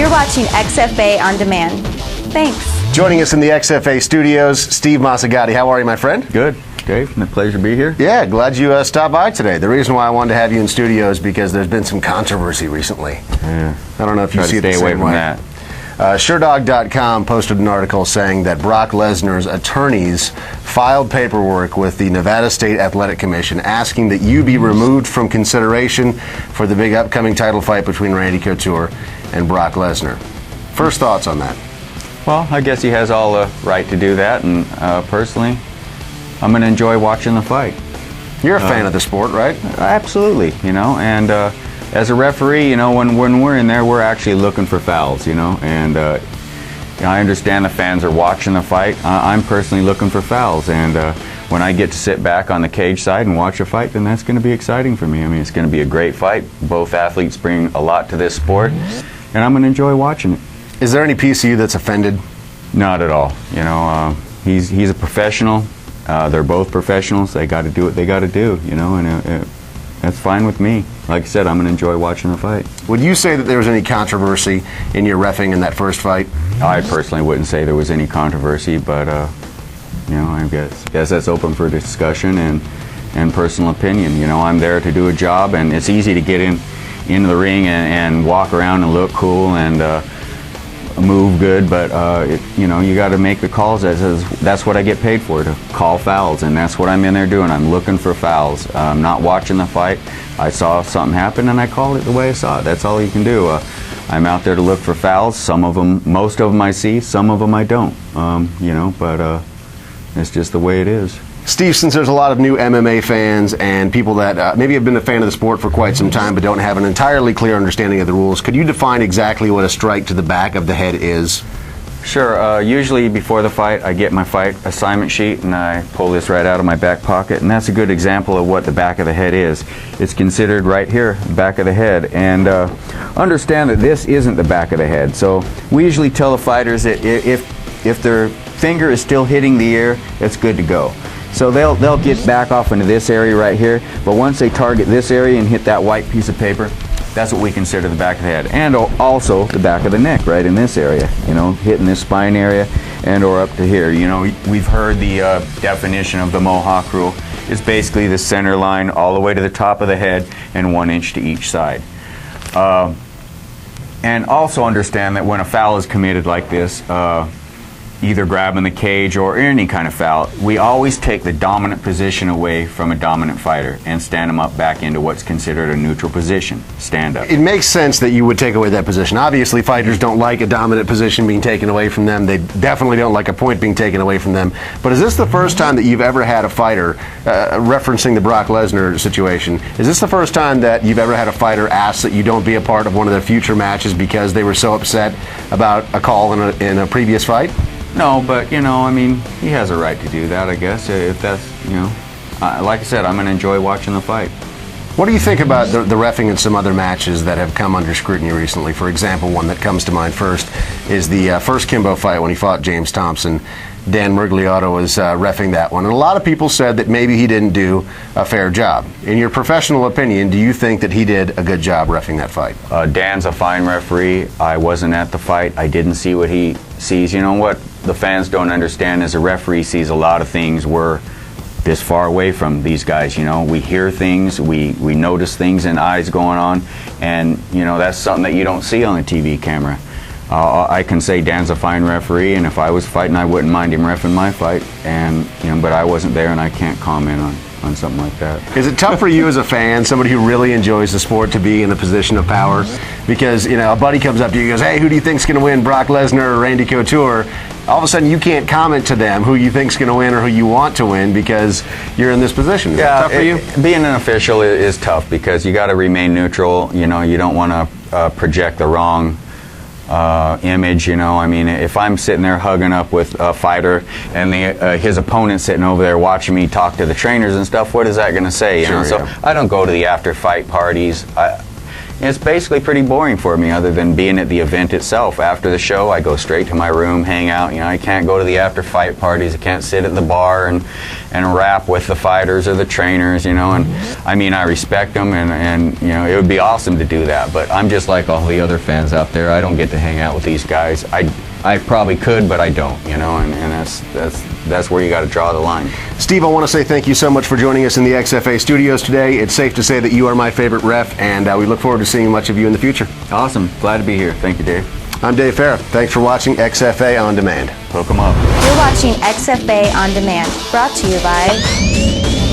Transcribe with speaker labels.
Speaker 1: You're watching XFA On Demand. Thanks.
Speaker 2: Joining us in the XFA studios, Steve Mazzagatti. How are you, my friend?
Speaker 3: Good, Dave. A pleasure to be here.
Speaker 2: Yeah, glad you stopped by today. The reason why I wanted to have you in studio is because there's been some controversy recently.
Speaker 3: Yeah.
Speaker 2: I don't know if you see it the
Speaker 3: same way.
Speaker 2: Stay away from that. SureDog.com posted an article saying that Brock Lesnar's attorneys filed paperwork with the Nevada State Athletic Commission asking that you be removed from consideration for the big upcoming title fight between Randy Couture and Brock Lesnar. First thoughts on that?
Speaker 3: Well, I guess he has all the right to do that, and personally, I'm going to enjoy watching the fight.
Speaker 2: You're a fan of the sport, right?
Speaker 3: Absolutely, and as a referee, when we're in there, we're actually looking for fouls, and I understand the fans are watching the fight. I'm personally looking for fouls, and when I get to sit back on the cage side and watch a fight, then that's going to be exciting for me. I mean, it's going to be a great fight. Both athletes bring a lot to this sport, and I'm going to enjoy watching it.
Speaker 2: Is there any piece of you that's offended?
Speaker 3: Not at all. He's a professional. They're both professionals. They got to do what they got to do, and that's fine with me. Like I said, I'm going to enjoy watching the fight.
Speaker 2: Would you say that there was any controversy in your reffing in that first fight?
Speaker 3: I personally wouldn't say there was any controversy, but I guess that's open for discussion and personal opinion. I'm there to do a job, and it's easy to get into the ring and walk around and look cool and move good, but you got to make the calls. That's what I get paid for, to call fouls, and that's what I'm in there doing. I'm looking for fouls. I'm not watching the fight. I saw something happen and I called it the way I saw it. That's all you can do. I'm out there to look for fouls. Most of them I see, some of them I don't. But it's just the way it is.
Speaker 2: Steve, since there's a lot of new MMA fans and people that maybe have been a fan of the sport for quite some time but don't have an entirely clear understanding of the rules, could you define exactly what a strike to the back of the head is?
Speaker 3: Sure. Usually before the fight, I get my fight assignment sheet and I pull this right out of my back pocket, and that's a good example of what the back of the head is. It's considered right here, back of the head, and understand that this isn't the back of the head. So we usually tell the fighters that if their finger is still hitting the air, it's good to go. So they'll get back off into this area right here, but once they target this area and hit that white piece of paper, that's what we consider the back of the head. And also the back of the neck, right in this area, hitting this spine area and or up to here. We've heard the definition of the Mohawk rule. It's basically the center line all the way to the top of the head and 1 inch to each side. And also understand that when a foul is committed like this, either grabbing the cage or any kind of foul, we always take the dominant position away from a dominant fighter and stand them up back into what's considered a neutral position, stand up.
Speaker 2: It makes sense that you would take away that position. Obviously, fighters don't like a dominant position being taken away from them. They definitely don't like a point being taken away from them. But is this the first time that you've ever had a fighter, referencing the Brock Lesnar situation, is this the first time that you've ever had a fighter ask that you don't be a part of one of their future matches because they were so upset about a call in a previous fight?
Speaker 3: No, but, he has a right to do that, I guess, if that's, like I said, I'm going to enjoy watching the fight.
Speaker 2: What do you think about the reffing in some other matches that have come under scrutiny recently? For example, one that comes to mind first is the first Kimbo fight when he fought James Thompson. Dan Murgliotto was reffing that one, and a lot of people said that maybe he didn't do a fair job. In your professional opinion, do you think that he did a good job reffing that fight?
Speaker 3: Dan's a fine referee. I wasn't at the fight. I didn't see what he sees. You know what the fans don't understand is a referee sees a lot of things. We're this far away from these guys, we hear things, we notice things in eyes going on, and that's something that you don't see on a TV camera. I can say Dan's a fine referee, and if I was fighting, I wouldn't mind him reffing my fight, and but I wasn't there and I can't comment on something like that.
Speaker 2: Is it tough for you as a fan, somebody who really enjoys the sport, to be in a position of power? Because a buddy comes up to you and goes, "Hey, who do you think's going to win, Brock Lesnar or Randy Couture?" All of a sudden you can't comment to them who you think's going to win or who you want to win because you're in this position. Is that tough for you?
Speaker 3: Being an official is tough because you got to remain neutral. You don't want to project the wrong image. If I'm sitting there hugging up with a fighter and his opponent's sitting over there watching me talk to the trainers and stuff, what is that going to say?
Speaker 2: Sure,
Speaker 3: So
Speaker 2: yeah.
Speaker 3: I don't go to the after fight parties. It's basically pretty boring for me, other than being at the event itself. After the show, I go straight to my room, hang out. You know, I can't go to the after-fight parties. I can't sit at the bar and rap with the fighters or the trainers, you know. And I mean, I respect them, and you know, it would be awesome to do that. But I'm just like all the other fans out there. I don't get to hang out with these guys. I probably could, but I don't, you know, and that's where you got to draw the line.
Speaker 2: Steve, I want to say thank you so much for joining us in the XFA studios today. It's safe to say that you are my favorite ref, and we look forward to seeing much of you in the future.
Speaker 3: Awesome. Glad to be here. Thank you, Dave.
Speaker 2: I'm Dave Farra. Thanks for watching XFA On Demand.
Speaker 3: Hook 'em up.
Speaker 1: You're watching XFA On Demand, brought to you by